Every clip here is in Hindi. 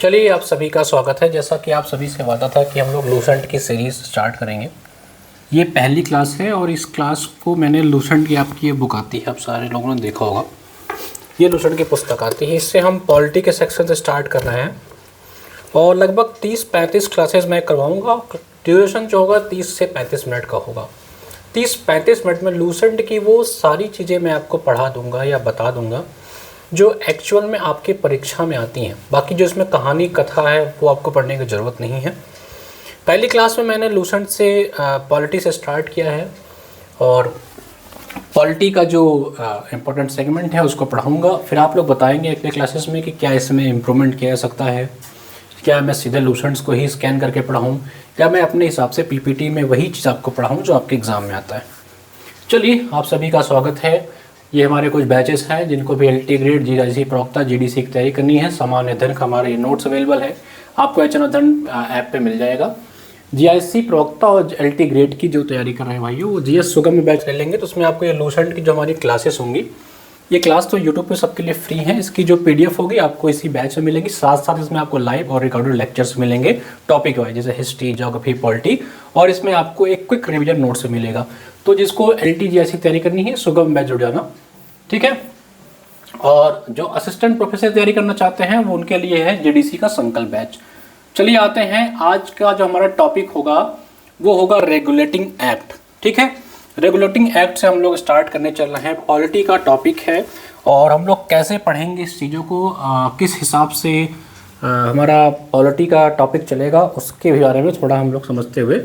चलिए आप सभी का स्वागत है। जैसा कि आप सभी से वादा था कि हम लोग लूसेंट की सीरीज़ स्टार्ट करेंगे। ये पहली क्लास है और इस क्लास को मैंने लूसेंट की आपकी ये बुक आती है, आप सारे लोगों ने देखा होगा, ये लूसेंट की पुस्तक आती है। इससे हम पॉलिटी के सेक्शन से स्टार्ट कर रहे हैं और लगभग 30-35 क्लासेस मैं करवाऊँगा। ड्यूरेशन जो होगा 30 से 35 मिनट का होगा। 30-35 मिनट में लूसेंट की वो सारी चीज़ें मैं आपको पढ़ा दूँगा या बता दूँगा जो एक्चुअल में आपकी परीक्षा में आती हैं। बाकी जो इसमें कहानी कथा है वो आपको पढ़ने की ज़रूरत नहीं है। पहली क्लास में मैंने लूसेंट से पॉलिटी से स्टार्ट किया है और पॉलिटी का जो इम्पोर्टेंट सेगमेंट है उसको पढ़ाऊँगा। फिर आप लोग बताएंगे अगले क्लासेस में कि क्या इसमें इम्प्रूवमेंट किया जा सकता है, क्या मैं सीधे लूसेंट्स को ही स्कैन करके पढ़ाऊँ या मैं अपने हिसाब से पीपीटी में वही चीज़ आपको पढ़ाऊँ जो आपके एग्ज़ाम में आता है। चलिए आप सभी का स्वागत है। ये हमारे कुछ बैचेस हैं जिनको भी एलटी ग्रेड, जीआईसी प्रवक्ता, जीडीसी की तैयारी करनी है। सामान्य अध्ययन का हमारे नोट्स अवेलेबल है, आपको एचएन अध्ययन ऐप पे मिल जाएगा। जीआईसी प्रवक्ता और एलटी ग्रेड की जो तैयारी कर रहे हैं भाइयों, वो जीएस सुगम में बैच ले लेंगे तो उसमें आपको ये लूसेंट की जो हमारी क्लासेस होंगी, ये क्लास तो यूट्यूब पे सबके लिए फ्री है। इसकी जो पीडीएफ होगी आपको इसी बैच में मिलेगी। साथ साथ इसमें आपको लाइव और रिकॉर्डेड लेक्चर्स मिलेंगे टॉपिक वाइज, जैसे हिस्ट्री, ज्योग्राफी, पॉलिटी, और इसमें आपको एक क्विक रिवीजन नोट्स मिलेगा। तो जिसको एलटी जीआईसी तैयारी करनी है सुगम बैच जुड़ जाना, ठीक है। और जो असिस्टेंट प्रोफेसर तैयारी करना चाहते हैं वो उनके लिए है जीडीसी का संकल्प बैच। चलिए आते हैं, आज का जो हमारा टॉपिक होगा वो होगा रेगुलेटिंग एक्ट, ठीक है। रेगुलेटिंग एक्ट से हम लोग स्टार्ट करने चल रहे हैं। पॉलिटी का टॉपिक है और हम लोग कैसे पढ़ेंगे इस चीज़ों को, किस हिसाब से हमारा पॉलिटी का टॉपिक चलेगा, उसके बारे में थोड़ा हम लोग समझते हुए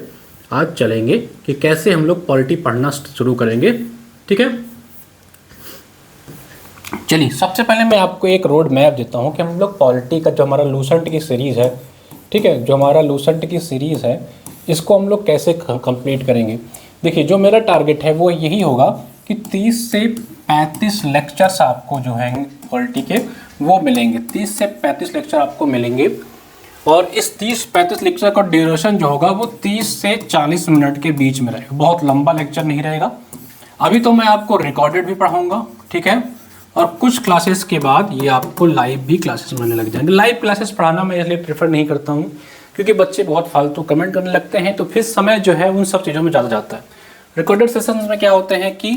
आज चलेंगे कि कैसे हम लोग पॉलिटी पढ़ना शुरू करेंगे, ठीक है। चलिए सबसे पहले मैं आपको एक रोड मैप देता हूँ कि हम लोग पॉलिटी का जो हमारा लूसेंट की सीरीज़ है, ठीक है, जो हमारा लूसेंट की सीरीज़ है इसको हम लोग कैसे कंप्लीट करेंगे। देखिए जो मेरा टारगेट है वो यही होगा कि 30 से 35 लेक्चर्स आपको जो हैं पॉलिटी के वो मिलेंगे। 30 से 35 लेक्चर आपको मिलेंगे और इस 30-35 लेक्चर का ड्यूरेशन जो होगा वो 30 से 40 मिनट के बीच में रहेगा। बहुत लंबा लेक्चर नहीं रहेगा। अभी तो मैं आपको रिकॉर्डेड भी पढ़ाऊँगा, ठीक है, और कुछ क्लासेस के बाद ये आपको लाइव भी क्लासेस मिलने लग जाएंगे। लाइव क्लासेस पढ़ाना मैं इसलिए प्रेफर नहीं करता हूँ क्योंकि बच्चे बहुत फालतू कमेंट करने लगते हैं, तो फिर समय जो है उन सब चीज़ों में ज़्यादा जाता है। रिकॉर्डेड सेशंस में क्या होते हैं कि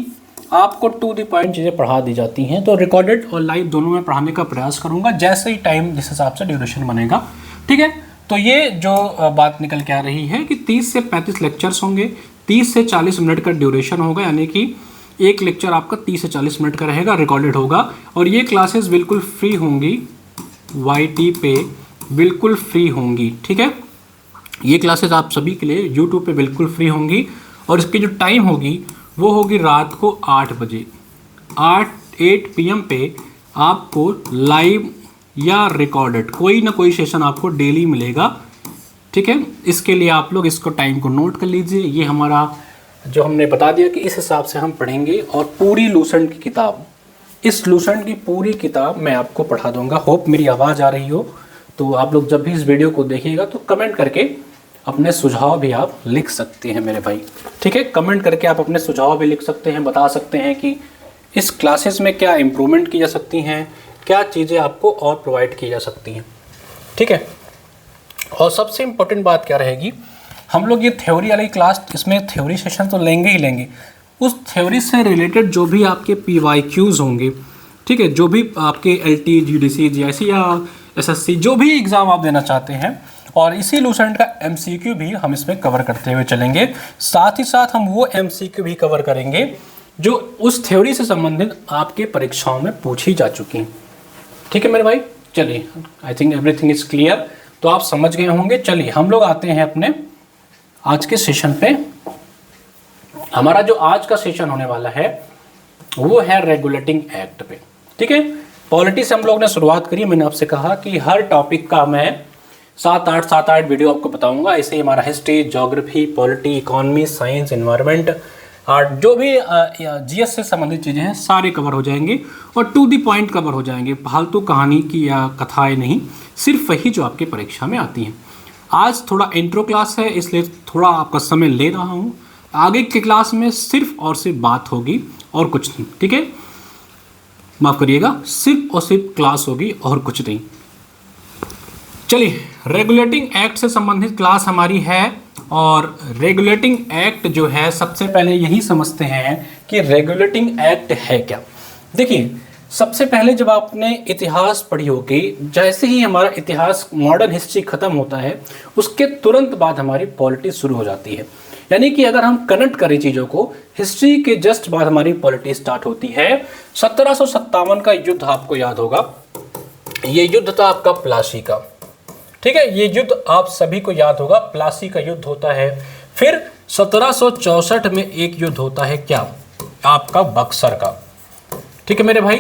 आपको टू द पॉइंट चीज़ें पढ़ा दी जाती हैं। तो रिकॉर्डेड और लाइव दोनों में पढ़ाने का प्रयास करूँगा जैसे ही टाइम जिस हिसाब से ड्यूरेशन बनेगा, ठीक है। तो ये जो बात निकल के आ रही है कि 30 से 35 लेक्चर्स होंगे, 30 से 40 मिनट का ड्यूरेशन होगा, यानी कि एक लेक्चर आपका 30 से 40 मिनट का रहेगा, रिकॉर्डेड होगा। और ये क्लासेस बिल्कुल फ्री होंगी, YT पे बिल्कुल फ्री होंगी, ठीक है। ये क्लासेस आप सभी के लिए YouTube पे बिल्कुल फ्री होंगी और इसकी जो टाइम होगी वो होगी रात को 8 बजे, 8 PM पे आपको लाइव या रिकॉर्डेड कोई ना कोई सेशन आपको डेली मिलेगा, ठीक है। इसके लिए आप लोग इसको टाइम को नोट कर लीजिए। ये हमारा जो हमने बता दिया कि इस हिसाब से हम पढ़ेंगे और पूरी लूसेंट की किताब, इस लूसेंट की पूरी किताब मैं आपको पढ़ा दूंगा। होप मेरी आवाज़ आ रही हो। तो आप लोग जब भी इस वीडियो को देखिएगा तो कमेंट करके अपने सुझाव भी आप लिख सकते हैं मेरे भाई, ठीक है। कमेंट करके आप अपने सुझाव भी लिख सकते हैं, बता सकते हैं कि इस क्लासेस में क्या इम्प्रूवमेंट की जा सकती हैं, क्या चीज़ें आपको और प्रोवाइड की जा सकती हैं, ठीक है। और सबसे इम्पोर्टेंट बात क्या रहेगी, हम लोग ये थ्योरी वाली क्लास, इसमें थ्योरी सेशन तो लेंगे ही लेंगे। उस थ्योरी से रिलेटेड जो भी आपके PYQs होंगे, ठीक है, जो भी आपके LT, GDC, GIC या SSC जो भी एग्ज़ाम आप देना चाहते हैं, और इसी लूसेंट का MCQ भी हम इसमें कवर करते हुए चलेंगे। साथ ही साथ हम वो MCQ भी कवर करेंगे जो उस थ्योरी से संबंधित आपके परीक्षाओं में पूछी जा चुकी हैं, ठीक है मेरे भाई। चलिए I think everything is clear, तो आप समझ गए होंगे। चलिए हम लोग आते हैं अपने आज के सेशन पे। हमारा जो आज का सेशन होने वाला है वो है रेगुलेटिंग एक्ट पे, ठीक है। पॉलिटी से हम लोग ने शुरुआत करी। मैंने आपसे कहा कि हर टॉपिक का मैं 7-8 वीडियो आपको बताऊंगा। ऐसे ही हमारा history, geography, polity, economy, science, environment, art, जो भी GS से संबंधित चीज़ें हैं सारे कवर हो जाएंगे और टू द पॉइंट कवर हो जाएंगे। फालतू कहानी की या कथाएं नहीं, सिर्फ वही जो आपके परीक्षा में आती हैं। आज थोड़ा इंट्रो क्लास है इसलिए थोड़ा आपका समय ले रहा हूँ। आगे की क्लास में सिर्फ और सिर्फ बात होगी और कुछ नहीं, ठीक है। माफ़ करिएगा, सिर्फ और सिर्फ क्लास होगी और कुछ नहीं। चलिए, रेगुलेटिंग एक्ट से संबंधित क्लास हमारी है, और रेगुलेटिंग एक्ट जो है सबसे पहले यही समझते हैं कि रेगुलेटिंग एक्ट है क्या। देखिए, सबसे पहले जब आपने इतिहास पढ़ी होगी, जैसे ही हमारा इतिहास मॉडर्न हिस्ट्री खत्म होता है उसके तुरंत बाद हमारी पॉलिटी शुरू हो जाती है। यानी कि अगर हम कनेक्ट करें चीज़ों को, हिस्ट्री के जस्ट बाद हमारी पॉलिटी स्टार्ट होती है। 1757 का युद्ध आपको याद होगा, ये युद्ध था आपका प्लासी का, ठीक है, ये युद्ध आप सभी को याद होगा, प्लासी का युद्ध होता है। फिर 1764 में एक युद्ध होता है, क्या, आपका बक्सर का, ठीक है मेरे भाई।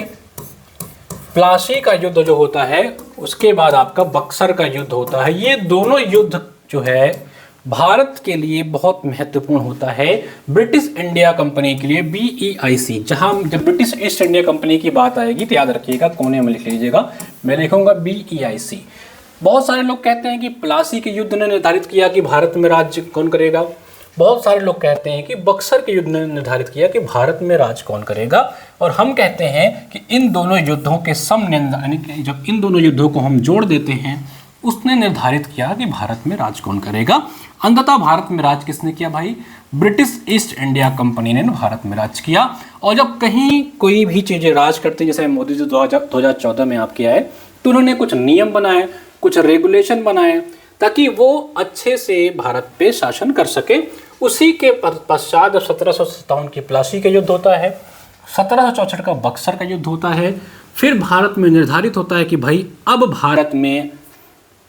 प्लासी का युद्ध जो होता है उसके बाद आपका बक्सर का युद्ध होता है। ये दोनों युद्ध जो है भारत के लिए बहुत महत्वपूर्ण होता है, ब्रिटिश इंडिया कंपनी के लिए, BEIC। जहां जब ब्रिटिश ईस्ट इंडिया कंपनी की बात आएगी तो याद रखिएगा, कोने में लिख लीजिएगा, मैं लिखूंगा BEIC। बहुत सारे लोग कहते हैं कि प्लासी के युद्ध ने निर्धारित किया कि भारत में राज्य कौन करेगा, बहुत सारे लोग कहते हैं कि बक्सर के युद्ध ने निर्धारित किया कि भारत में राज कौन करेगा, और हम कहते हैं कि इन दोनों युद्धों के यानी कि जब इन दोनों युद्धों को हम जोड़ देते हैं उसने निर्धारित किया कि भारत में राज कौन करेगा। अंततः भारत में राज किसने किया भाई, ब्रिटिश ईस्ट इंडिया कंपनी ने भारत में राज किया। और जब कहीं कोई भी चीज़ें राज करती हैं, जैसे मोदी जी 2014 में आप किया है, तो उन्होंने कुछ नियम बनाए, कुछ रेगुलेशन बनाए ताकि वो अच्छे से भारत पे शासन कर सके। उसी के पश्चात 1757 की प्लासी का युद्ध होता है, 1764 का बक्सर का युद्ध होता है। फिर भारत में निर्धारित होता है कि भाई अब भारत में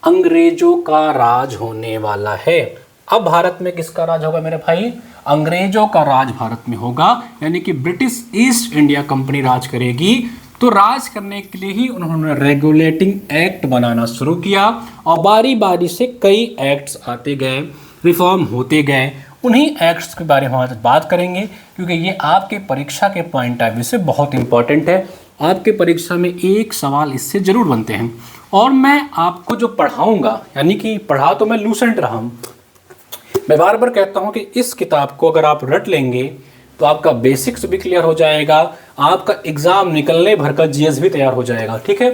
अंग्रेजों का राज होने वाला है। अब भारत में किसका राज होगा मेरे भाई, अंग्रेजों का राज भारत में होगा, यानी कि ब्रिटिश ईस्ट इंडिया कंपनी राज करेगी। तो राज करने के लिए ही उन्होंने रेगुलेटिंग एक्ट बनाना शुरू किया, और बारी बारी से कई एक्ट्स आते गए, रिफॉर्म होते गए। उन्हीं एक्ट्स के बारे में हम आज बात करेंगे, क्योंकि ये आपके परीक्षा के पॉइंट ऑफ व्यू से बहुत इंपॉर्टेंट है। आपके परीक्षा में एक सवाल इससे जरूर बनते हैं। और मैं आपको जो पढ़ाऊंगा, यानी कि पढ़ा तो मैं लूसेंट रहा हूँ, मैं बार बार कहता हूँ कि इस किताब को अगर आप रट लेंगे तो आपका बेसिक्स भी क्लियर हो जाएगा, आपका एग्जाम निकलने भर का जीएस भी तैयार हो जाएगा, ठीक है।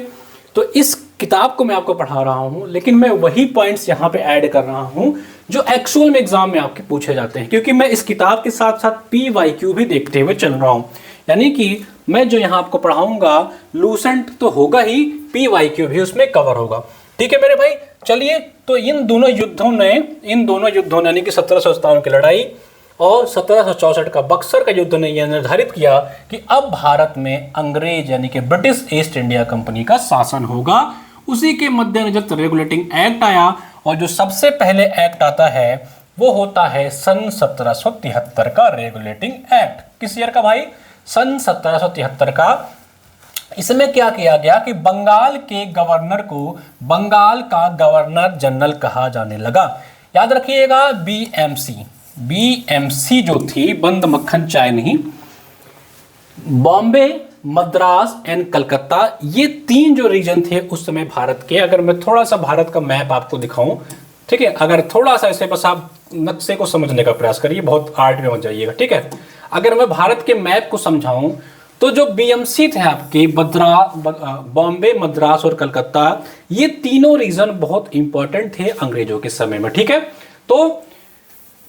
तो इस किताब को मैं आपको पढ़ा रहा हूँ, लेकिन मैं वही पॉइंट्स यहाँ पे ऐड कर रहा हूँ जो एक्चुअल में एग्जाम में आपके पूछे जाते हैं, क्योंकि मैं इस किताब के साथ साथ PYQ भी देखते हुए चल रहा हूँ। यानी कि मैं जो यहाँ आपको पढ़ाऊंगा लूसेंट तो होगा ही, PYQ भी उसमें कवर होगा, ठीक है मेरे भाई। चलिए, तो इन दोनों युद्धों ने यानी कि 1757 की लड़ाई और 1764 का बक्सर का युद्ध ने यह निर्धारित किया कि अब भारत में अंग्रेज यानी कि ब्रिटिश ईस्ट इंडिया कंपनी का शासन होगा। उसी के मद्देनजर रेगुलेटिंग एक्ट आया, और जो सबसे पहले एक्ट आता है वो होता है सन 1773 का रेगुलेटिंग एक्ट। किस ईयर का भाई, सन 1773 का। इसमें क्या किया गया कि बंगाल के गवर्नर को बंगाल का गवर्नर जनरल कहा जाने लगा। याद रखिएगा, BMC जो थी, बंद मक्खन चाय नहीं, बॉम्बे, मद्रास एंड कलकत्ता, ये तीन जो रीजन थे उस समय भारत के। अगर मैं थोड़ा सा भारत का मैप आपको दिखाऊं, ठीक है, अगर थोड़ा सा ऐसे बस आप नक्शे को समझने का प्रयास करिए, बहुत आर्ट में मत जाइएगा, ठीक है। अगर मैं भारत के मैप को समझाऊं तो जो BMC थे आपके, बॉम्बे, मद्रास और कलकत्ता, ये तीनों रीजन बहुत इंपॉर्टेंट थे अंग्रेजों के समय में, ठीक है। तो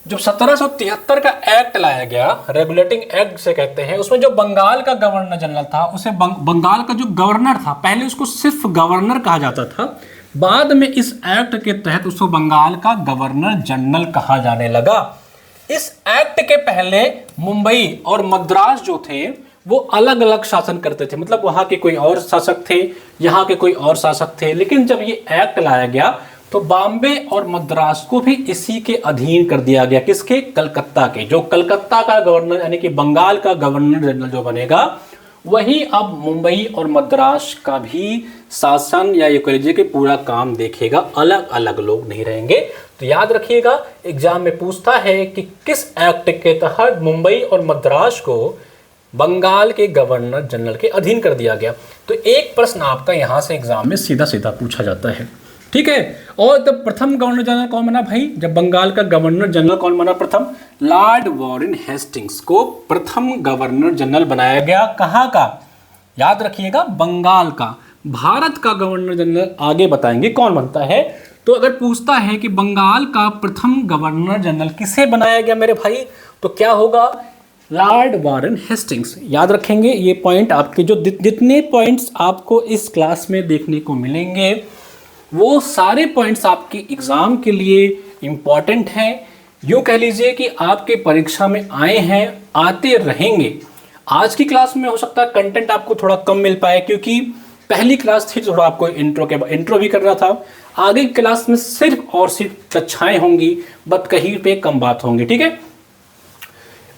जब 1773 का एक्ट लाया गया, रेगुलेटिंग एक्ट से कहते हैं, उसमें जो बंगाल का गवर्नर जनरल था, उसे बंगाल का जो गवर्नर था, पहले उसको सिर्फ गवर्नर कहा जाता था, बाद में इस एक्ट के तहत उसको बंगाल का गवर्नर जनरल कहा जाने लगा। इस एक्ट के पहले मुंबई और मद्रास जो थे वो अलग अलग शासन करते थे, मतलब वहां के कोई और शासक थे, यहाँ के कोई और शासक थे। लेकिन जब ये एक्ट लाया गया तो बॉम्बे और मद्रास को भी इसी के अधीन कर दिया गया। किसके, कलकत्ता के। जो कलकत्ता का गवर्नर यानी कि बंगाल का गवर्नर जनरल जो बनेगा, वही अब मुंबई और मद्रास का भी शासन या ये कह लीजिए कि पूरा काम देखेगा, अलग अलग लोग नहीं रहेंगे। तो याद रखिएगा, एग्जाम में पूछता है कि किस एक्ट के तहत मुंबई और मद्रास को बंगाल के गवर्नर जनरल के अधीन कर दिया गया। तो एक प्रश्न आपका यहां से एग्जाम में सीधा सीधा पूछा जाता है, ठीक है। और तब प्रथम गवर्नर जनरल कौन बना भाई, जब बंगाल का गवर्नर जनरल कौन बना प्रथम, लॉर्ड वॉरेन हेस्टिंग्स को प्रथम गवर्नर जनरल बनाया गया। कहाँ का, याद रखिएगा, बंगाल का। भारत का गवर्नर जनरल आगे बताएंगे कौन बनता है। तो अगर पूछता है कि बंगाल का प्रथम गवर्नर जनरल किसे बनाया गया मेरे भाई, तो क्या होगा, लॉर्ड वारन हेस्टिंग्स। याद रखेंगे ये पॉइंट, आपके जो जितने पॉइंट्स आपको इस क्लास में देखने को मिलेंगे वो सारे पॉइंट्स आपके एग्जाम के लिए इंपॉर्टेंट हैं। यूँ कह लीजिए कि आपके परीक्षा में आए हैं, आते रहेंगे। आज की क्लास में हो सकता है कंटेंट आपको थोड़ा कम मिल पाए, क्योंकि पहली क्लास थी, थोड़ा आपको इंट्रो भी करना था। आगे की क्लास में सिर्फ और सिर्फ कक्षाएं होंगी, बट कहीं पे कम बात होंगी, ठीक है।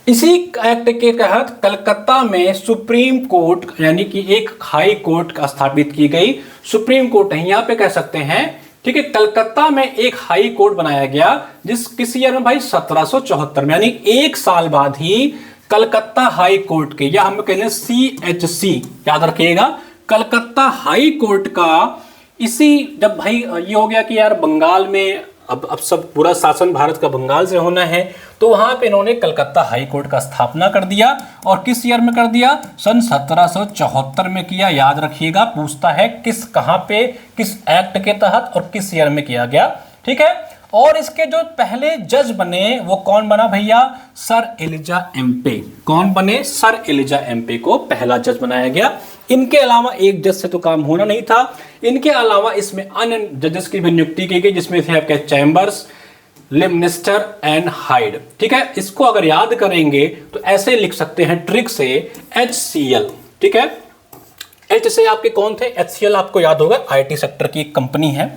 इसी एक्ट के तहत कलकत्ता में सुप्रीम कोर्ट यानी कि एक हाई कोर्ट स्थापित की गई। सुप्रीम कोर्ट है यहाँ पे कह सकते हैं, ठीक है। कलकत्ता में एक हाई कोर्ट बनाया गया, जिस किस ईयर में भाई 1774 में, यानी एक साल बाद ही कलकत्ता हाई कोर्ट के, या हम कहते हैं CHC, याद रखिएगा, कलकत्ता हाई कोर्ट का इसी, जब भाई ये हो गया कि यार बंगाल में अब सब पूरा शासन भारत का बंगाल से होना है, तो वहां पे इन्होंने कलकत्ता हाई कोर्ट का स्थापना कर दिया। और किस ईयर में कर दिया, सन 1774 में किया। याद रखिएगा, पूछता है किस, कहां पे, किस एक्ट के तहत और किस ईयर में किया गया, ठीक है। और इसके जो पहले जज बने वो कौन बना भैया, सर एलिजा एम्पे। कौन बने, सर एलिजा एम्पे को पहला जज बनाया गया। इनके अलावा एक जज से तो काम होना नहीं था, इनके अलावा इसमें अन्य जजेस की भी नियुक्ति की गई, जिसमें थे आपके चैम्बर्स, लिमनिस्टर एंड हाइड, ठीक है। इसको अगर याद करेंगे तो ऐसे लिख सकते हैं ट्रिक से, HCL, ठीक है। एच से आपके कौन थे, HCL आपको याद होगा IT सेक्टर की एक कंपनी है,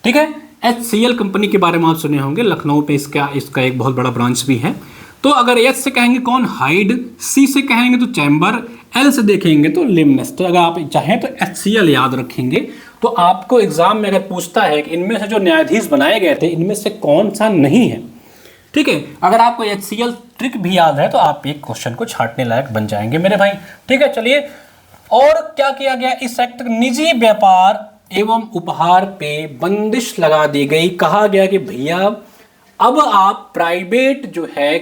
ठीक है। HCL कंपनी के बारे में आप सुने होंगे, लखनऊ पे इसका एक बहुत बड़ा ब्रांच भी है। तो अगर H से कहेंगे कौन, हाइड, C से कहेंगे तो चैम्बर, L से देखेंगे तो लिमनिस्टर। अगर आप चाहें तो HCL याद रखेंगे। तो आपको एग्जाम में अगर पूछता है कि इनमें से जो न्यायाधीश बनाए गए थे इनमें से कौन सा नहीं है, ठीक है, अगर आपको HCL ट्रिक भी याद है तो आप एक क्वेश्चन को छांटने लायक बन जाएंगे मेरे भाई, ठीक है। चलिए, और क्या किया गया, इस एक्ट निजी व्यापार एवं उपहार पे बंदिश लगा दी गई। कहा गया कि भैया अब आप प्राइवेट जो है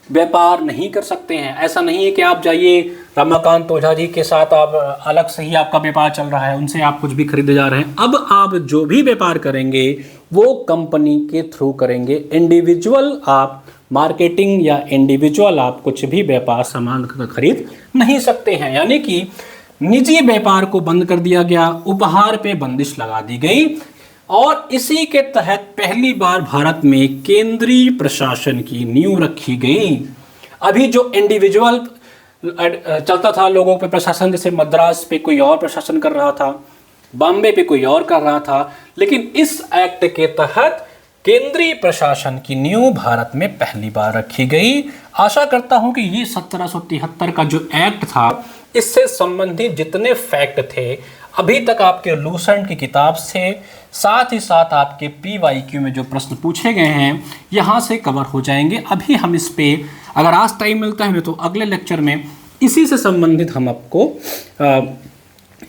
व्यापार नहीं कर सकते हैं। ऐसा नहीं है कि आप जाइए रमाकांत ओझा जी के साथ आप अलग से ही आपका व्यापार चल रहा है, उनसे आप कुछ भी खरीदे जा रहे हैं। अब आप जो भी व्यापार करेंगे वो कंपनी के थ्रू करेंगे। इंडिविजुअल आप मार्केटिंग या इंडिविजुअल आप कुछ भी व्यापार सामान खरीद नहीं सकते हैं। यानी कि निजी व्यापार को बंद कर दिया गया, उपहार पे बंदिश लगा दी गई। और इसी के तहत पहली बार भारत में केंद्रीय प्रशासन की नींव रखी गई। अभी जो इंडिविजुअल चलता था लोगों पे प्रशासन, जैसे मद्रास पे कोई और प्रशासन कर रहा था, बॉम्बे पे कोई और कर रहा था, लेकिन इस एक्ट के तहत केंद्रीय प्रशासन की नींव भारत में पहली बार रखी गई। आशा करता हूं कि ये 1773 का जो एक्ट था, इससे संबंधित जितने फैक्ट थे अभी तक आपके लूसेंट की किताब से, साथ ही साथ आपके PYQ में जो प्रश्न पूछे गए हैं यहाँ से कवर हो जाएंगे। अभी हम इस पे, अगर आज टाइम मिलता है तो अगले लेक्चर में इसी से संबंधित हम आपको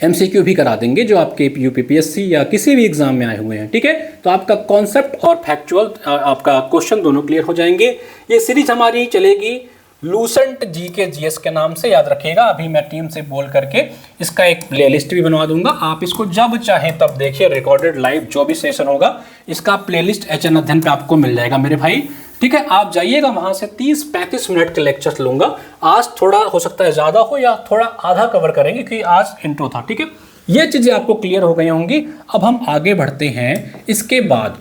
MCQ भी करा देंगे, जो आपके UPPSC या किसी भी एग्जाम में आए हुए हैं, ठीक है। तो आपका कॉन्सेप्ट और फैक्चुअल आपका क्वेश्चन दोनों क्लियर हो जाएंगे। ये सीरीज हमारी चलेगी लूसेंट GK GS के नाम से, याद रखिएगा। अभी मैं टीम से बोल करके इसका एक प्लेलिस्ट भी बनवा दूंगा, आप इसको जब चाहें तब देखिए। रिकॉर्डेड लाइव जो भी सेशन होगा इसका प्लेलिस्ट HN अध्ययन पे आपको मिल जाएगा मेरे भाई, ठीक है। आप जाइएगा, वहां से 30-35 मिनट के लेक्चर्स लूंगा। आज थोड़ा हो सकता है ज्यादा हो या थोड़ा आधा कवर करेंगे, क्योंकि आज इंट्रो था, ठीक है। ये चीजें आपको क्लियर हो गई होंगी। अब हम आगे बढ़ते हैं। इसके बाद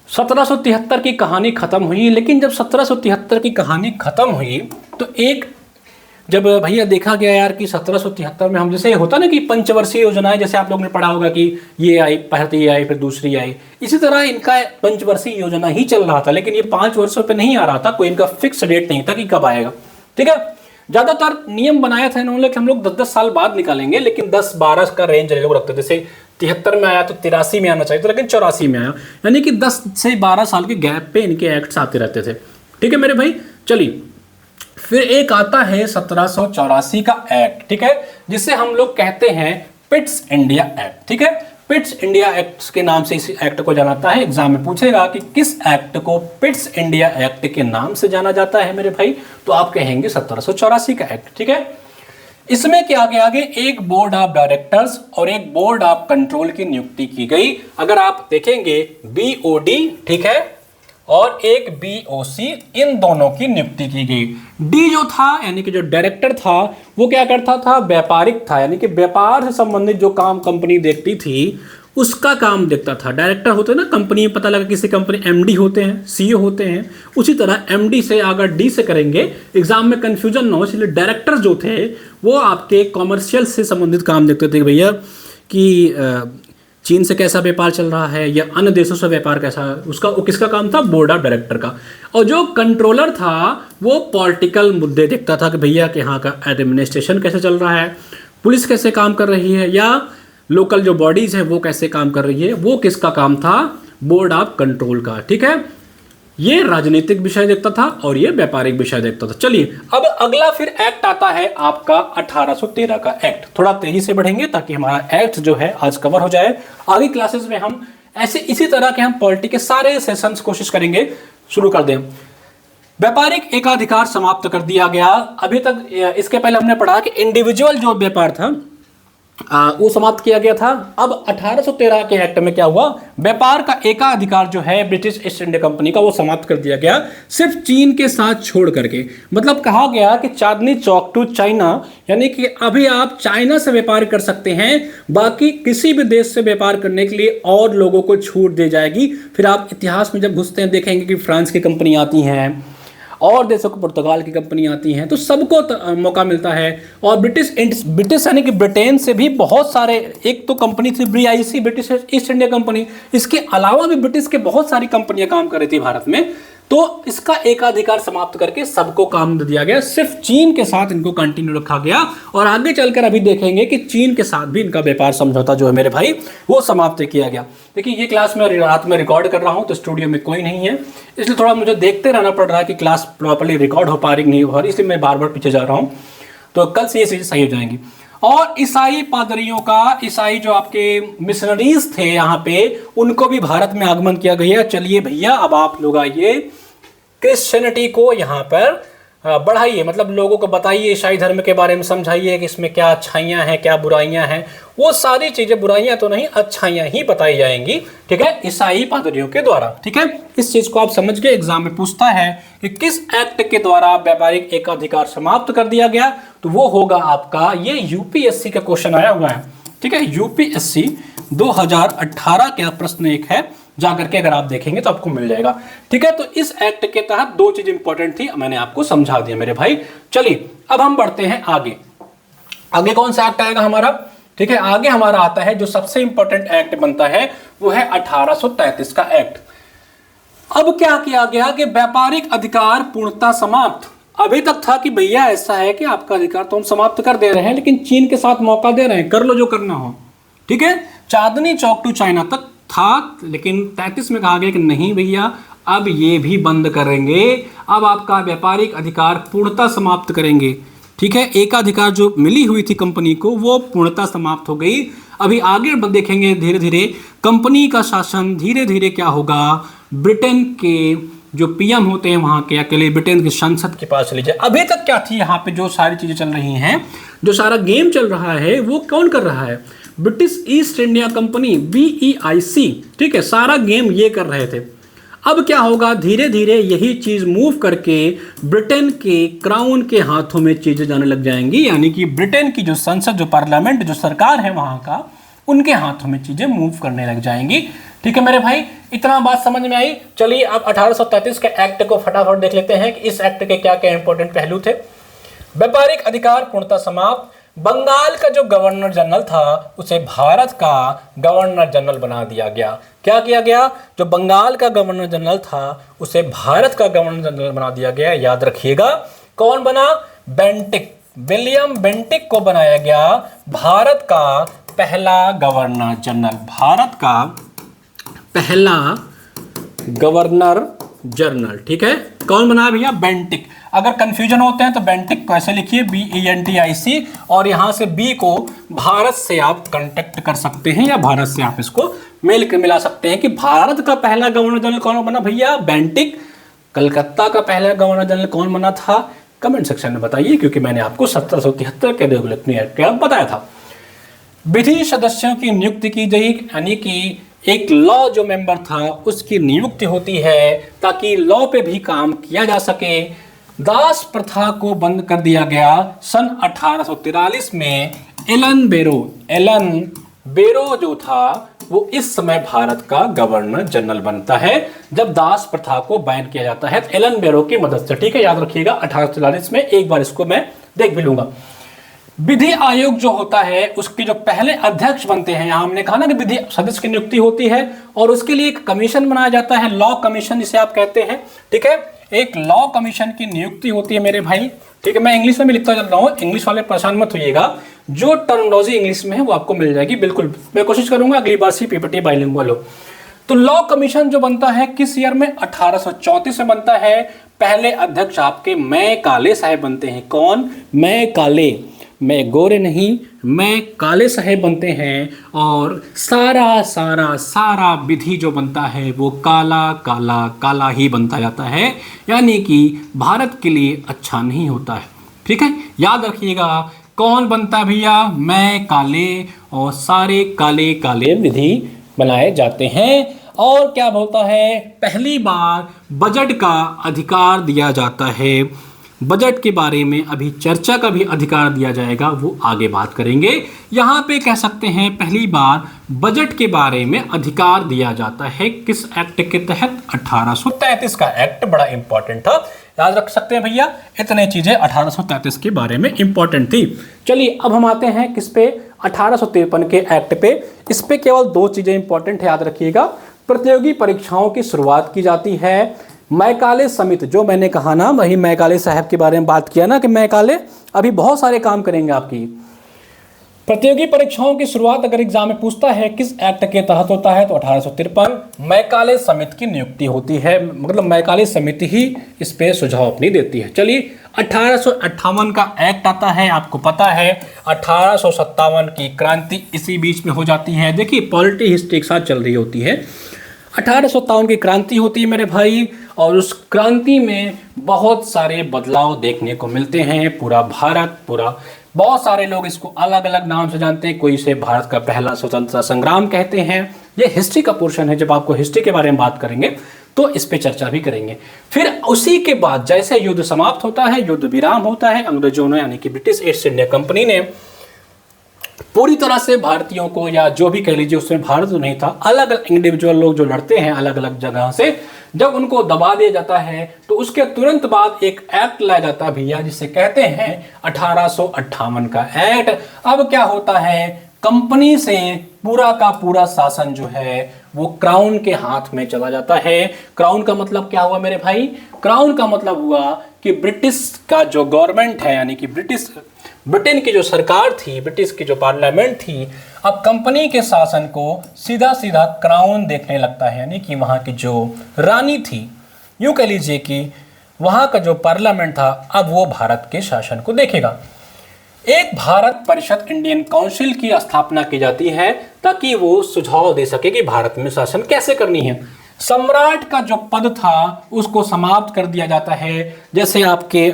1773 की कहानी खत्म हुई, लेकिन जब 1773 की कहानी खत्म हुई तो एक, जब भैया देखा गया यार कि 1773 में हम, जैसे होता ना कि पंचवर्षीय योजनाएं, जैसे आप लोगों ने पढ़ा होगा कि ये आई, पहली आई फिर दूसरी आई, इसी तरह इनका पंचवर्षीय योजना ही चल रहा था। लेकिन ये 5 वर्षों पे नहीं आ रहा था, कोई इनका फिक्स डेट नहीं था कि कब आएगा, ठीक है। ज्यादातर नियम बनाया था इन्होंने कि हम लोग 10-10 साल बाद निकालेंगे, लेकिन 10-12 का रेंज लोग रखते थे। जैसे 73 में आया तो 83 में आना चाहिए था, लेकिन 84 में आया, यानी कि 10 से 12 साल के गैप पे इनके एक्ट्स आते रहते थे, ठीक है मेरे भाई। चलिए, फिर एक आता है 1784 का एक्ट, ठीक है, जिसे हम लोग कहते हैं पिट्स इंडिया एक्ट, ठीक है। पिट्स इंडिया एक्ट के नाम से इस एक्ट को जाना जाता है। एग्जाम में पूछेगा कि किस एक्ट को पिट्स इंडिया एक्ट के नाम से जाना जाता है मेरे भाई, तो आप कहेंगे 1784 का एक्ट, ठीक है। इसमें क्या गया आगे, एक बोर्ड ऑफ डायरेक्टर्स और एक बोर्ड ऑफ कंट्रोल की नियुक्ति की गई। अगर आप देखेंगे BOD, ठीक है, और एक BOC, इन दोनों की नियुक्ति की गई। डी जो था यानी कि जो डायरेक्टर था वो क्या करता था, व्यापारिक था, यानी कि व्यापार से संबंधित जो काम कंपनी देखती थी उसका काम देखता था। डायरेक्टर होते हैं ना कंपनी में, पता लगा किसी कंपनी MD होते हैं, CEO होते हैं, उसी तरह MD से अगर D से करेंगे एग्जाम में कंफ्यूजन ना हो, इसलिए डायरेक्टर जो थे वो आपके कॉमर्शियल से संबंधित काम देखते थे भैया कि चीन से कैसा व्यापार चल रहा है या अन्य देशों से व्यापार कैसा है, उसका किसका काम था, बोर्ड ऑफ डायरेक्टर का। और जो कंट्रोलर था वो पॉलिटिकल मुद्दे देखता था कि भैया कि यहाँ का एडमिनिस्ट्रेशन कैसे चल रहा है, पुलिस कैसे काम कर रही है, या लोकल जो बॉडीज है वो कैसे काम कर रही है, वो किसका काम था, बोर्ड ऑफ कंट्रोल का। ठीक है, ये राजनीतिक विषय देखता था और ये व्यापारिक विषय देखता था। चलिए अब अगला फिर एक्ट आता है आपका 1813 का एक्ट। थोड़ा तेजी से बढ़ेंगे ताकि हमारा एक्ट जो है आज कवर हो जाए। आगे क्लासेस में हम ऐसे इसी तरह के हम पॉलिटी के सारे सेशंस कोशिश करेंगे शुरू कर दें। व्यापारिक एकाधिकार समाप्त कर दिया गया। अभी तक इसके पहले हमने पढ़ा कि इंडिविजुअल जो व्यापार था वो समाप्त किया गया था। अब 1813 के एक्ट में क्या हुआ, व्यापार का एकाधिकार जो है ब्रिटिश ईस्ट इंडिया कंपनी का वो समाप्त कर दिया गया, सिर्फ चीन के साथ छोड़ करके। मतलब कहा गया कि चांदनी चौक टू चाइना, यानी कि अभी आप चाइना से व्यापार कर सकते हैं, बाकी किसी भी देश से व्यापार करने के लिए और लोगों को छूट दी जाएगी। फिर आप इतिहास में जब घुसते हैं देखेंगे कि फ्रांस की कंपनी आती हैं और देशों को, पुर्तगाल की कंपनी आती हैं, तो सबको मौका मिलता है। और ब्रिटिश यानी कि ब्रिटेन से भी बहुत सारे, एक तो कंपनी थी BIC, British east India company, इसके अलावा भी ब्रिटिश के बहुत सारी कंपनियां काम कर रही थी भारत में। तो इसका एकाधिकार समाप्त करके सबको काम दे दिया गया, सिर्फ चीन के साथ इनको कंटिन्यू रखा गया। और आगे चलकर अभी देखेंगे कि चीन के साथ भी इनका व्यापार समझौता जो है मेरे भाई वो समाप्त किया गया। देखिए ये क्लास में रात में रिकॉर्ड कर रहा हूँ तो स्टूडियो में कोई नहीं है, इसलिए थोड़ा मुझे देखते रहना पड़ रहा है कि क्लास प्रॉपर्ली रिकॉर्ड हो पा रही नहीं हो, इसलिए मैं बार बार पीछे जा रहा हूँ। तो कल से ये चीज़ें सही हो जाएंगी। और ईसाई पादरियों का, ईसाई जो आपके मिशनरीज थे यहाँ पे, उनको भी भारत में आगमन किया गया। चलिए भैया अब आप लोग आइए, क्रिश्चियनिटी को यहाँ पर बढ़ाइए, मतलब लोगों को बताइए, ईसाई धर्म के बारे में समझाइए कि इसमें क्या अच्छाइयाँ हैं क्या बुराइयाँ हैं। वो सारी चीज़ें, बुराइयाँ तो नहीं, अच्छाइयाँ ही बताई जाएंगी, ठीक है, ईसाई पादरियों के द्वारा। ठीक है, इस चीज़ को आप समझ के एग्जाम में पूछता है कि किस एक्ट के द्वारा व्यापारिक एकाधिकार समाप्त कर दिया गया, तो वो होगा आपका, ये UPSC का क्वेश्चन आया हुआ है। ठीक है, UPSC 2018 का प्रश्न एक है, जाकर के अगर आप देखेंगे तो आपको मिल जाएगा। ठीक है, तो इस एक्ट के तहत दो चीज इंपॉर्टेंट थी, मैंने आपको समझा दिया मेरे भाई। चलिए अब हम बढ़ते हैं आगे। आगे कौन सा एक्ट आएगा हमारा, ठीक है, आगे हमारा आता है जो सबसे इंपॉर्टेंट एक्ट बनता है वो है 1833 का एक्ट। अब क्या किया गया कि व्यापारिक अधिकार पूर्णतः समाप्त। अभी तक था कि भैया ऐसा है कि आपका अधिकार तो हम समाप्त कर दे रहे हैं, लेकिन चीन के साथ मौका दे रहे हैं, कर लो जो करना हो। ठीक है, चांदनी चौक टू चाइना तक था, लेकिन 33 में कहा गया कि नहीं भैया अब ये भी बंद करेंगे, अब आपका व्यापारिक अधिकार पूर्णतः समाप्त करेंगे। ठीक है, एकाधिकार जो मिली हुई थी कंपनी को वो पूर्णतः समाप्त हो गई। अभी आगे देखेंगे धीरे धीरे कंपनी का शासन धीरे धीरे क्या होगा, ब्रिटेन के जो PM होते हैं वहाँ के अकेले ब्रिटेन की संसद के पास चले जाए। अभी तक क्या थी यहाँ पे जो सारी चीज़ें चल रही हैं, जो सारा गेम चल रहा है वो कौन कर रहा है, British east India company BEIC। ठीक है, सारा गेम ये कर रहे थे। अब क्या होगा, धीरे धीरे यही चीज मूव करके ब्रिटेन के क्राउन के हाथों में चीजें जाने लग जाएंगी, यानी कि ब्रिटेन की जो संसद, जो पार्लियामेंट, जो सरकार है वहां का, उनके हाथों में चीजें मूव करने लग जाएंगी। ठीक है मेरे भाई, इतना बात समझ में आई। चलिए अब 1833 के एक्ट को फटाफट देख लेते हैं कि इस एक्ट के क्या क्या इंपॉर्टेंट पहलू थे। व्यापारिक अधिकार पूर्णतः समाप्त। बंगाल का जो गवर्नर जनरल था उसे भारत का गवर्नर जनरल बना दिया गया। क्या किया गया, जो बंगाल का गवर्नर जनरल था उसे भारत का गवर्नर जनरल बना दिया गया। याद रखिएगा कौन बना, बेंटिक, विलियम बेंटिक को बनाया गया भारत का पहला गवर्नर जनरल, भारत का पहला गवर्नर जनरल। ठीक है, कौन बनाया भैया, बेंटिक। अगर कंफ्यूजन होते हैं तो बेंटिक को ऐसे लिखिए BENTIC, और यहां से B को भारत से आप कांटेक्ट कर सकते हैं या भारत से आप इसको मेल मिला सकते हैं कि भारत का पहला गवर्नर जनरल कौन बना भैया, बेंटिक। कलकत्ता का पहला गवर्नर जनरल कौन बना था, कमेंट सेक्शन में बताइए, क्योंकि मैंने आपको 1773 के रेगुलेटरी एक्ट का बताया था। विधि सदस्यों की नियुक्ति की गई, यानी कि एक लॉ जो मेंबर था उसकी नियुक्ति होती है ताकि लॉ पे भी काम किया जा सके। दास प्रथा को बंद कर दिया गया सन 1843 में। एलन बेरो जो था वो इस समय भारत का गवर्नर जनरल बनता है जब दास प्रथा को बैन किया जाता है, तो एलन बेरो की मदद से। ठीक है, याद रखिएगा 1843 में। एक बार इसको मैं देख भी लूंगा। विधि आयोग जो होता है उसके जो पहले अध्यक्ष बनते हैं, यहां हमने कहा ना कि विधि सदस्य की नियुक्ति होती है और उसके लिए एक कमीशन बनाया जाता है, लॉ कमीशन जिसे आप कहते हैं। ठीक है, एक लॉ कमीशन की नियुक्ति होती है मेरे भाई। ठीक है, मैं इंग्लिश में भी लिखता चल रहा हूं, इंग्लिश वाले परेशान मत होइएगा, जो टर्मिनोलॉजी इंग्लिश में है वो आपको मिल जाएगी। बिल्कुल मैं कोशिश करूंगा अगली बार से पीपीटी बाइलिंगुअल हो। तो लॉ कमीशन जो बनता है किस ईयर में? 1834 में बनता है। पहले अध्यक्ष आपके मैं काले साहेब बनते हैं। कौन? मैं काले, मैं गोरे नहीं, मैं काले साहेब बनते हैं। और सारा विधि जो बनता है वो काला ही बनता जाता है, यानी कि भारत के लिए अच्छा नहीं होता है। ठीक है, याद रखिएगा कौन बनता है भैया? मैं काले, और सारे काले विधि बनाए जाते हैं। और क्या होता है? पहली बार बजट का अधिकार दिया जाता है। बजट के बारे में अभी चर्चा का भी अधिकार दिया जाएगा, वो आगे बात करेंगे। यहाँ पे कह सकते हैं पहली बार बजट के बारे में अधिकार दिया जाता है किस एक्ट के तहत? 1833 का एक्ट बड़ा इंपॉर्टेंट था, याद रख सकते हैं भैया। इतने चीजें 1833 के बारे में इंपॉर्टेंट थी। चलिए अब हम आते हैं किस पे? 1853 के एक्ट पे। इस पे केवल दो चीजें इंपॉर्टेंट है, याद रखिएगा। प्रतियोगी परीक्षाओं की शुरुआत की जाती है। मैकाले समिति, जो मैंने कहा ना, वही मैकाले साहब के बारे में बात किया ना कि मैकाले अभी बहुत सारे काम करेंगे आपकी। प्रतियोगी परीक्षाओं की शुरुआत अगर एग्जाम में पूछता है किस एक्ट के तहत होता है, तो 1853 मैकाले समिति की नियुक्ति होती है। मतलब मैकाले समिति ही इस पे सुझाव अपनी देती है। चलिए 1858 का एक्ट आता है, आपको पता है 1857 की क्रांति इसी बीच में हो जाती है। देखिए पॉलिटी हिस्ट्री एक साथ चल रही होती है। 1857 की क्रांति होती है मेरे भाई, और उस क्रांति में बहुत सारे बदलाव देखने को मिलते हैं। पूरा बहुत सारे लोग इसको अलग अलग नाम से जानते हैं। कोई इसे भारत का पहला स्वतंत्रता संग्राम कहते हैं। ये हिस्ट्री का पोर्शन है, जब आपको हिस्ट्री के बारे में बात करेंगे तो इस पे चर्चा भी करेंगे। फिर उसी के बाद जैसे युद्ध समाप्त होता है, युद्ध विराम होता है, अंग्रेजों ने यानी कि ब्रिटिश ईस्ट इंडिया कंपनी ने पूरी तरह से भारतीयों को, या जो भी कह लीजिए उसमें भारत तो नहीं था, अलग अलग इंडिविजुअल लोग जो लड़ते हैं अलग अलग जगह से, जब उनको दबा दिया जाता है तो उसके तुरंत बाद एक एक्ट लाया जाता है भैया, जिसे कहते हैं 1858 का एक्ट। अब क्या होता है? कंपनी से पूरा का पूरा शासन जो है वो क्राउन के हाथ में चला जाता है। क्राउन का मतलब क्या हुआ मेरे भाई? क्राउन का मतलब हुआ कि ब्रिटिश का जो गवर्नमेंट है, यानी कि ब्रिटेन की जो सरकार थी, ब्रिटिश की जो पार्लियामेंट थी, अब कंपनी के शासन को सीधा सीधा क्राउन देखने लगता है, यानी कि वहाँ की जो रानी थी, यूँ कह लीजिए कि वहाँ का जो पार्लियामेंट था, अब वो भारत के शासन को देखेगा। एक भारत परिषद, इंडियन काउंसिल की स्थापना की जाती है ताकि वो सुझाव दे सके कि भारत में शासन कैसे करनी है। सम्राट का जो पद था उसको समाप्त कर दिया जाता है। जैसे आपके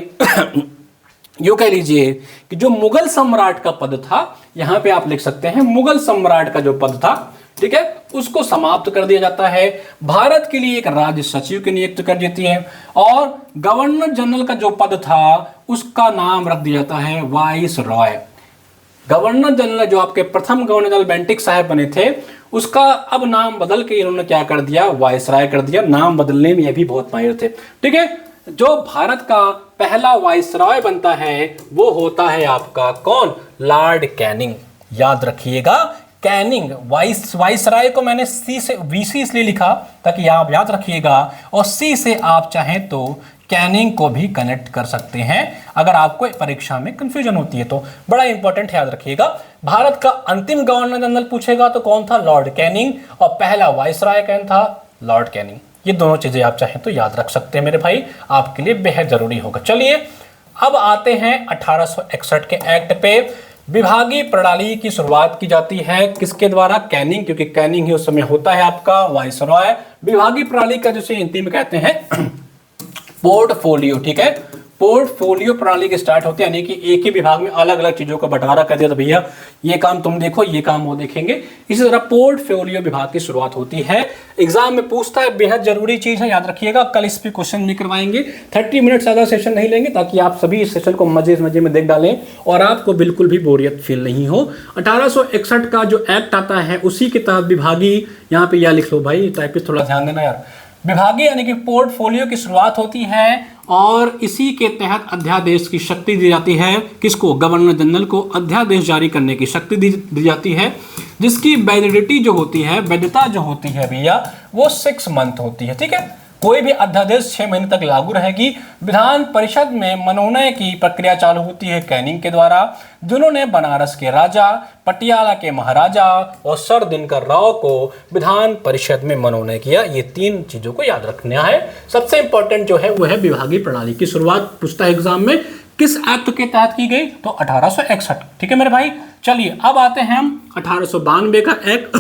यूँ कह लीजिए कि जो मुगल सम्राट का पद था, यहाँ पे आप लिख सकते हैं मुगल सम्राट का जो पद था, ठीक है, उसको समाप्त कर दिया जाता है। भारत के लिए एक राज्य सचिव की नियुक्ति कर देती है, और गवर्नर जनरल का जो पद था उसका नाम रख दिया जाता है वाइस रॉय। गवर्नर जनरल जो आपके प्रथम गवर्नर जनरल बेंटिक साहब बने थे, उसका अब नाम बदल के इन्होंने क्या कर दिया? वाइस रॉय कर दिया। नाम बदलने में ये भी बहुत माहिर थे। ठीक है, जो भारत का पहला वाइसरॉय बनता है वो होता है आपका कौन? Lord Canning. याद रखिएगा कैनिंग। वाइसरॉय को मैंने सी से वीसी इसलिए लिखा ताकि आप याद रखिएगा, और सी से आप चाहें तो कैनिंग को भी कनेक्ट कर सकते हैं अगर आपको परीक्षा में कंफ्यूजन होती है तो। बड़ा इंपॉर्टेंट है, याद रखिएगा। भारत का अंतिम गवर्नर जनरल पूछेगा तो कौन था? Lord Canning. और पहला वाइसरॉय कौन था? Lord Canning. ये दोनों चीजें आप चाहें तो याद रख सकते हैं मेरे भाई, आपके लिए बेहद जरूरी होगा। चलिए अब आते हैं 1861 के एक्ट पे। विभागीय प्रणाली की शुरुआत की जाती है किसके द्वारा? कैनिंग, क्योंकि कैनिंग ही उस समय होता है आपका वाइसरॉय। विभागीय प्रणाली का जिसे हिंदी में कहते हैं पोर्टफोलियो। ठीक है, पोर्टफोलियो प्रणाली की स्टार्ट होती है, यानी कि एक ही विभाग में अलग अलग चीजों का बंटवारा कर दिया, तो भैया ये काम तुम देखो, ये काम वो देखेंगे। इसी तरह पोर्टफोलियो विभाग की शुरुआत होती है। एग्जाम में पूछता है, बेहद जरूरी चीज है, याद रखिएगा। कल इस पे क्वेश्चन नहीं करवाएंगे, 30 मिनट ज्यादा सेशन नहीं लेंगे, ताकि आप सभी इस सेशन को मजे में देख डालें और आपको बिल्कुल भी बोरियत फील नहीं हो। 1861 का जो एक्ट आता है उसी के तहत विभागीय, यहाँ पे या लिख लो भाई, टाइपिस्ट थोड़ा ध्यान देना यार, विभागीय यानी कि पोर्टफोलियो की शुरुआत होती है और इसी के तहत अध्यादेश की शक्ति दी जाती है। किसको? गवर्नर जनरल को अध्यादेश जारी करने की शक्ति दी जाती है, जिसकी वैलिडिटी जो होती है, वैधता जो होती है भैया, वो 6 मंथ होती है। ठीक है, कोई भी अध्यादेश 6 महीने तक लागू रहेगी। विधान परिषद में मनोनयन की प्रक्रिया चालू होती है कैनिंग के द्वारा, जिन्होंने बनारस के राजा, पटियाला के महाराजा और सर दिनकर राव को विधान परिषद में मनोनयन किया। ये 3 चीजों को याद रखना है। सबसे इंपॉर्टेंट जो है वो है विभागीय प्रणाली की शुरुआत पूछता है एग्जाम में, किस एक्ट के तहत की गई? तो 1861। ठीक है मेरे भाई, चलिए अब आते हैं हम 1892 का एक्ट।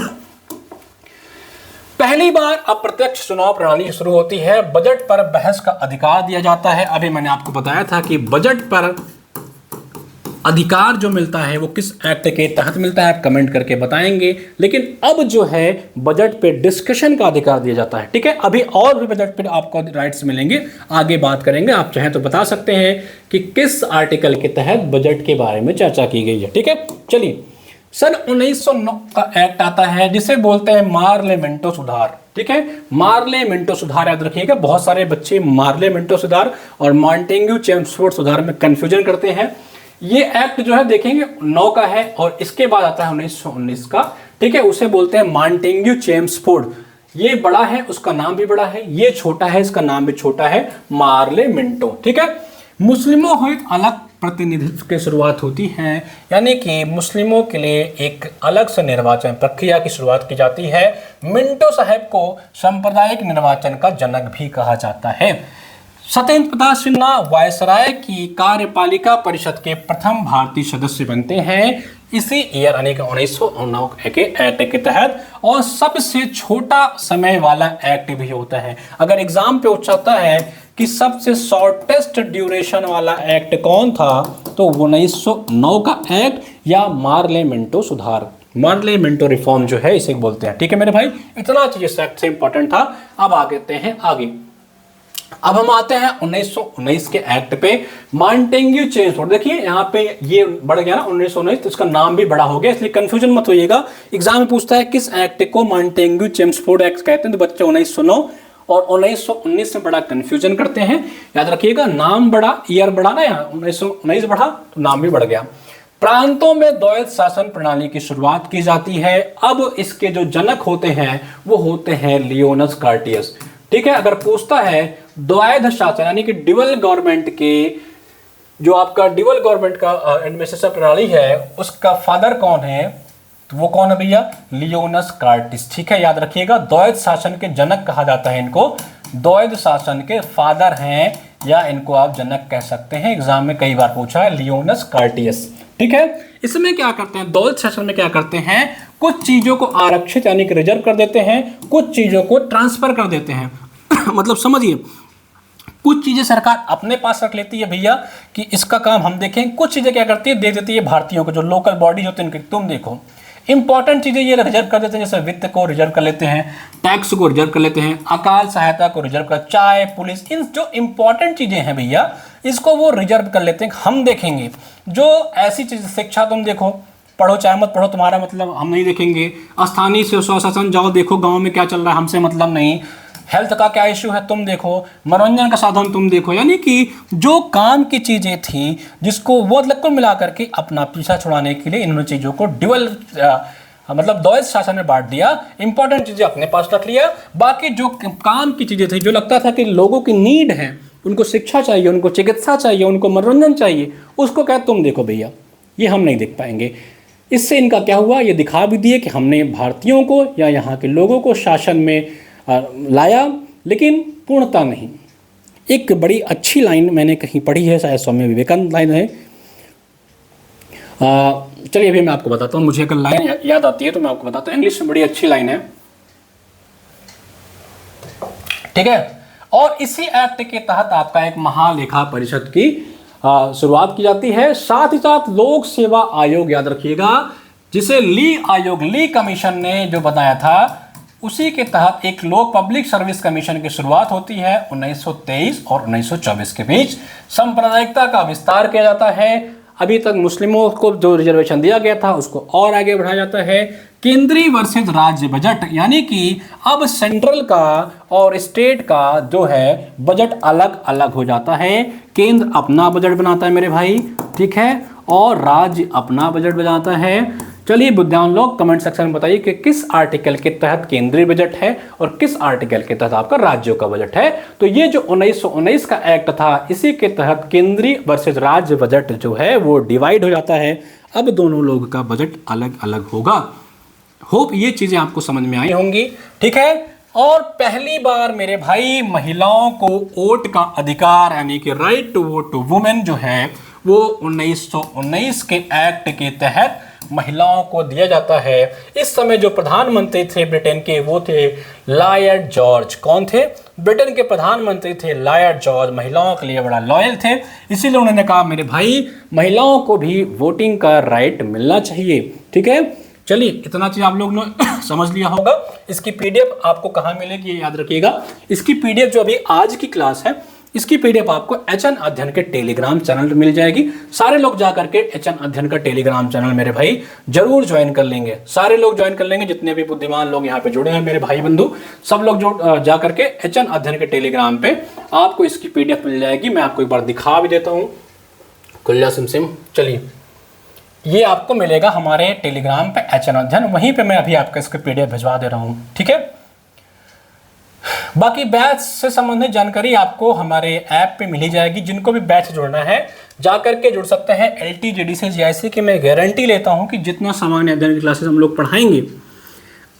पहली बार अप्रत्यक्ष चुनाव प्रणाली शुरू होती है। बजट पर बहस का अधिकार दिया जाता है। अभी मैंने आपको बताया था कि बजट पर अधिकार जो मिलता है वो किस एक्ट के तहत मिलता है, आप कमेंट करके बताएंगे। लेकिन अब जो है बजट पे डिस्कशन का अधिकार दिया जाता है। ठीक है, अभी और भी बजट पे आपको राइट्स मिलेंगे, आगे बात करेंगे। आप चाहें तो बता सकते हैं कि किस आर्टिकल के तहत बजट के बारे में चर्चा की गई है। ठीक है, चलिए सन 1909 का एक्ट आता है, जिसे बोलते हैं मार्ले मिंटो सुधार। ठीक है, मार्ले मिंटो सुधार याद रखिएगा। बहुत सारे बच्चे मार्ले मिंटो सुधार और मॉन्टेग्यू चेम्सफोर्ड सुधार में कंफ्यूजन करते हैं। ये एक्ट जो है देखेंगे 9 का है और इसके बाद आता है 1919 का। ठीक है, उसे बोलते हैं मॉन्टेग्यू चेम्सफोर्ड। ये बड़ा है, उसका नाम भी बड़ा है, ये छोटा है, इसका नाम भी छोटा है, मार्ले मिंटो। ठीक है, मुस्लिमों को एक अलग प्रतिनिधित्व की शुरुआत होती है, यानी कि मुस्लिमों के लिए एक अलग से निर्वाचन प्रक्रिया की शुरुआत की जाती है। मिंटो साहब को सांप्रदायिक निर्वाचन का जनक भी कहा जाता है। सत्येंद्र प्रताप सिन्हा वायसराय की कार्यपालिका परिषद के प्रथम भारतीय सदस्य बनते हैं इसी ईयर यानी कि 1909 के एक्ट के तहत, और सबसे छोटा समय वाला एक्ट भी होता है। अगर एग्जाम पे पूछता है कि सबसे शॉर्टेस्ट ड्यूरेशन वाला एक्ट कौन था, तो 1909 का एक्ट या मार्ले मिंटो सुधार, मार्ले मिंटो रिफॉर्म जो है इसे बोलते हैं। ठीक है मेरे भाई, इतना चीज इस एक्ट से इंपॉर्टेंट था। अब आगे हैं आगे। अब हम आते हैं 1919 के एक्ट पे, मॉन्टेग्यू चेम्सफोर्ड। देखिए यहाँ पे ये बढ़ गया ना 1919, तो इसका नाम भी बड़ा हो गया, इसलिए कंफ्यूजन मत होइएगा। एग्जाम में पूछता है किस एक्ट को मॉन्टेग्यू चेम्सफोर्ड एक्ट कहते हैं, तो बच्चे 1909 और 1919 में बड़ा कंफ्यूजन करते हैं। याद रखिएगा, नाम बड़ा, ईयर बड़ा ना, यहाँ 1919 बढ़ा तो नाम भी बढ़ गया। प्रांतों में द्वैध शासन प्रणाली की शुरुआत की जाती है। अब इसके जो जनक होते हैं वो होते हैं लियोनस कार्टियस। ठीक है, अगर पूछता है द्वैध शासन यानी कि ड्यूअल गवर्नमेंट के, जो आपका ड्यूअल गवर्नमेंट का एडमिनिस्ट्रेशन प्रणाली है, उसका फादर कौन है, तो वो कौन है भैया? लियोनस कार्टिस। ठीक है, याद रखिएगा, द्वैध शासन के जनक कहा जाता है इनको, द्वैध शासन के फादर हैं, या इनको आप जनक कह सकते हैं। एग्जाम में कई बार पूछा है, लियोनस कार्टियस। ठीक है, इसमें क्या करते हैं, द्वैध शासन में क्या करते हैं, कुछ चीजों को आरक्षित यानी कि रिजर्व कर देते हैं, कुछ चीजों को ट्रांसफर कर देते हैं। मतलब समझिए, कुछ चीजें सरकार अपने पास रख लेती है भैया कि इसका काम हम देखें, कुछ चीजें क्या करती है, दे देती है भारतीयों को, जो लोकल बॉडीज होती है। तुम देखो, इंपॉर्टेंट चीजें ये रिजर्व कर देते हैं, जैसे वित्त को रिजर्व कर लेते हैं, टैक्स को रिजर्व कर लेते हैं, अकाल सहायता को रिजर्व कर, चाय, पुलिस, इन जो इंपॉर्टेंट चीजें हैं भैया, इसको वो रिजर्व कर लेते हैं। हम देखेंगे जो ऐसी चीज, शिक्षा तुम देखो, पढ़ो चाहे मत पढ़ो, तुम्हारा मतलब हम नहीं देखेंगे। स्थानीय स्वशासन जाओ, देखो गांव में क्या चल रहा है, हमसे मतलब नहीं। हेल्थ का क्या इश्यू है तुम देखो, मनोरंजन का साधन तुम देखो, यानी कि जो काम की चीजें थी जिसको वो लक्ष्य मिला करके अपना पीछा छुड़ाने के लिए इन्होंने चीजों को ड्यूअल मतलब द्वैध शासन में बांट दिया। इंपॉर्टेंट चीजें अपने पास रख लिया, बाकी जो काम की चीजें थी, जो लगता था कि लोगों की नीड है, उनको शिक्षा चाहिए, उनको चिकित्सा चाहिए, उनको मनोरंजन चाहिए, उसको क्या तुम देखो भैया, ये हम नहीं देख पाएंगे। इससे इनका क्या हुआ, ये दिखा भी दिए कि हमने भारतीयों को या यहाँ के लोगों को शासन में लाया, लेकिन पूर्णता नहीं। एक बड़ी अच्छी लाइन मैंने कहीं पढ़ी है, शायद स्वामी विवेकानंद लाइन है। चलिए अभी मैं आपको बताता हूँ, मुझे अगर लाइन याद आती है तो मैं आपको बताता हूँ। इंग्लिश में बड़ी अच्छी लाइन है, ठीक है। और इसी एक्ट के तहत आपका एक महालेखा परिषद की शुरुआत की जाती है। साथ ही साथ लोक सेवा आयोग याद रखिएगा, जिसे ली आयोग, ली कमीशन ने जो बनाया था, उसी के तहत एक लोक पब्लिक सर्विस कमीशन की शुरुआत होती है 1923 और 1924 के बीच। सांप्रदायिकता का विस्तार किया जाता है। अभी तक मुस्लिमों को जो रिजर्वेशन दिया गया था उसको और आगे बढ़ाया जाता है। केंद्रीय वर्सेज राज्य बजट, यानी कि अब सेंट्रल का और स्टेट का जो है बजट अलग अलग हो जाता है। केंद्र अपना बजट बनाता है मेरे भाई, ठीक है, और राज्य अपना बजट बनाता है। चलिए बुद्धिमान लोग कमेंट सेक्शन में बताइए कि किस आर्टिकल के तहत केंद्रीय बजट है और किस आर्टिकल के तहत आपका राज्यों का बजट है। तो ये जो 1919 का एक्ट था, इसी के तहत केंद्रीय वर्सेज राज्य बजट जो है वो डिवाइड हो जाता है। अब दोनों लोगों का बजट अलग अलग होगा। होप ये चीजें आपको समझ में आई होंगी, ठीक है। और पहली बार मेरे भाई महिलाओं को वोट का अधिकार, यानी कि right to vote to women जो है वो 1919 के एक्ट के तहत महिलाओं को दिया जाता है। इस समय जो प्रधानमंत्री थे ब्रिटेन के, वो थे लॉर्ड जॉर्ज। कौन थे? ब्रिटेन के प्रधानमंत्री थे लॉर्ड जॉर्ज। महिलाओं के लिए बड़ा लॉयल थे, इसीलिए उन्होंने कहा मेरे भाई महिलाओं को भी वोटिंग का राइट मिलना चाहिए, ठीक है। चलिए इतना चीज आप लोग ने समझ लिया होगा। इसकी पीडीएफ आपको कहाँ मिलेगी ये याद रखिएगा। इसकी पीडीएफ जो अभी आज की क्लास है, इसकी पीडीएफ आपको एचएन अध्ययन के टेलीग्राम चैनल पर मिल जाएगी। सारे लोग जा करके एचएन अध्ययन का टेलीग्राम चैनल मेरे भाई जरूर ज्वाइन कर लेंगे। सारे लोग ज्वाइन कर लेंगे, जितने भी बुद्धिमान लोग यहाँ पे जुड़े हैं मेरे भाई बंधु, सब लोग जो जा करके एचएन अध्ययन के टेलीग्राम पे आपको इसकी पीडीएफ मिल जाएगी। मैं आपको एक बार दिखा भी देता हूँ। कुल्ला सिमसिम, चलिए ये आपको मिलेगा हमारे टेलीग्राम पे एचएन अध्ययन, वहीं पे मैं अभी आपको इसकी पीडीएफ भिजवा दे रहा हूँ, ठीक है। बाकी बैच से संबंधित जानकारी आपको हमारे ऐप पे मिली जाएगी। जिनको भी बैच जुड़ना है जाकर के जुड़ सकते हैं। एलटी जीडीसी जीआईसी की मैं गारंटी लेता हूं कि जितना सामान्य अध्ययन की क्लासेस हम लोग पढ़ाएंगे,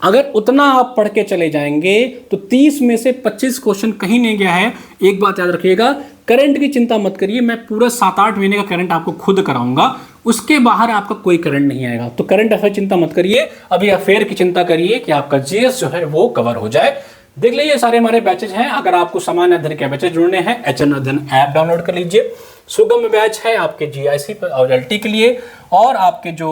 अगर उतना आप पढ़ के चले जाएंगे तो 30 में से 25 क्वेश्चन कहीं नहीं गया है। एक बात याद रखिएगा, करंट की चिंता मत करिए, मैं पूरा 7-8 महीने का करंट आपको खुद कराऊंगा, उसके बाहर आपका कोई करंट नहीं आएगा। तो करंट अफेयर चिंता मत करिए, अभी अफेयर की चिंता करिए कि आपका जीएस जो है वो कवर हो जाए। देख लीजिए ये सारे हमारे बैचेज हैं। अगर आपको सामान्य अध्ययन के बैचेज जुड़ने हैं, एचएन अध्ययन ऐप डाउनलोड कर लीजिए। सुगम बैच है आपके जीआईसी और एलटी के लिए। और आपके जो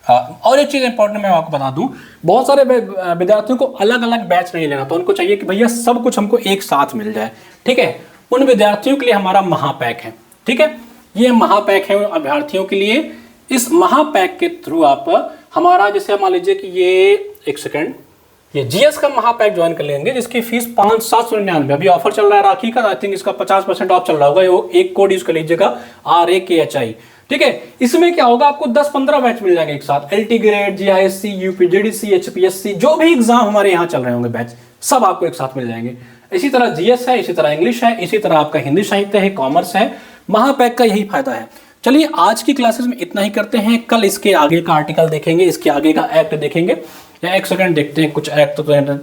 और एक चीज इंपॉर्टेंट मैं आपको बता दूं, बहुत सारे विद्यार्थियों को अलग अलग बैच नहीं लेना, तो उनको चाहिए कि भैया सब कुछ हमको एक साथ मिल जाए, ठीक है। उन विद्यार्थियों के लिए हमारा महापैक है, ठीक है। ये महापैक है अभ्यर्थियों के लिए। इस महापैक के थ्रू आप हमारा, जैसे मान लीजिए कि ये एक सेकेंड, ये जीएस का महापैक ज्वाइन कर लेंगे, जिसकी फीस 5,799 अभी ऑफर चल रहा है राखी का। आई थिंक इसका 50% ऑफ चल रहा होगा। वो एक कोड यूज कर लीजिएगा RAKHI, ठीक है। इसमें क्या होगा, आपको 10-15 बैच मिल जाएंगे एक साथ। एलटी ग्रेड, जीआईएससी, यूपीजीडीसी, एचपीएससी, जो भी एग्जाम हमारे यहाँ चल रहे होंगे बैच, सब आपको एक साथ मिल जाएंगे। इसी तरह जीएस है, इसी तरह इंग्लिश है, इसी तरह आपका हिंदी साहित्य है, कॉमर्स है। महापैक का यही फायदा है। चलिए आज की क्लासेस में इतना ही करते हैं। कल इसके आगे का आर्टिकल देखेंगे, इसके आगे का एक्ट देखेंगे, या एक सेकंड देखते हैं कुछ एक्ट तो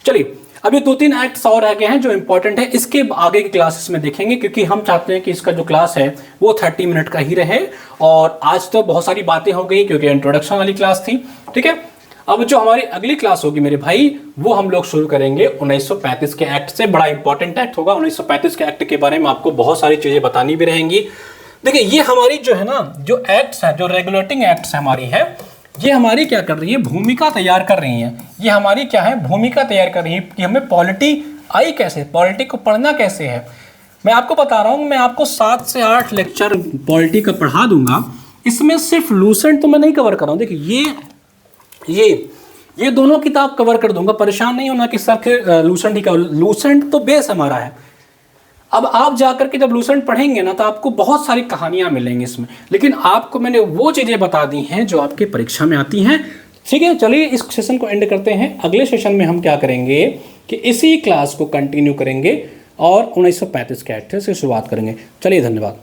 चलिए अभी 2-3 एक्ट्स और रह गए हैं जो इंपॉर्टेंट है, इसके आगे की क्लासेस में देखेंगे, क्योंकि हम चाहते हैं कि इसका जो क्लास है वो 30 मिनट का ही रहे। और आज तो बहुत सारी बातें हो गई क्योंकि इंट्रोडक्शन वाली क्लास थी, ठीक है। अब जो हमारी अगली क्लास होगी मेरे भाई, वो हम लोग शुरू करेंगे 1935 के एक्ट से। बड़ा इंपॉर्टेंट एक्ट होगा 1935 के एक्ट के बारे में आपको बहुत सारी चीजें बतानी भी रहेंगी। देखिए ये हमारी जो है ना, जो एक्ट्स हैं, जो रेगुलेटिंग एक्ट्स हमारी है, ये हमारी क्या कर रही है, भूमिका तैयार कर रही है। ये हमारी क्या है, भूमिका तैयार कर रही है कि हमें पॉलिटी आई कैसे, पॉलिटी को पढ़ना कैसे है। मैं आपको बता रहा हूँ, मैं आपको 7 से 8 लेक्चर पॉलिटी का पढ़ा दूंगा। इसमें सिर्फ लूसेंट तो मैं नहीं कवर कर रहा हूँ। देखिए ये दोनों किताब कवर कर दूंगा, परेशान नहीं होना कि सर लूसेंट ही कवर। लूसेंट तो बेस हमारा है। अब आप जाकर के जब लूसेंट पढ़ेंगे ना, तो आपको बहुत सारी कहानियां मिलेंगी इसमें, लेकिन आपको मैंने वो चीजें बता दी हैं जो आपके परीक्षा में आती हैं, ठीक है। चलिए इस सेशन को एंड करते हैं। अगले सेशन में हम क्या करेंगे कि इसी क्लास को कंटिन्यू करेंगे और 1935 के एक्ट से शुरुआत करेंगे। चलिए धन्यवाद।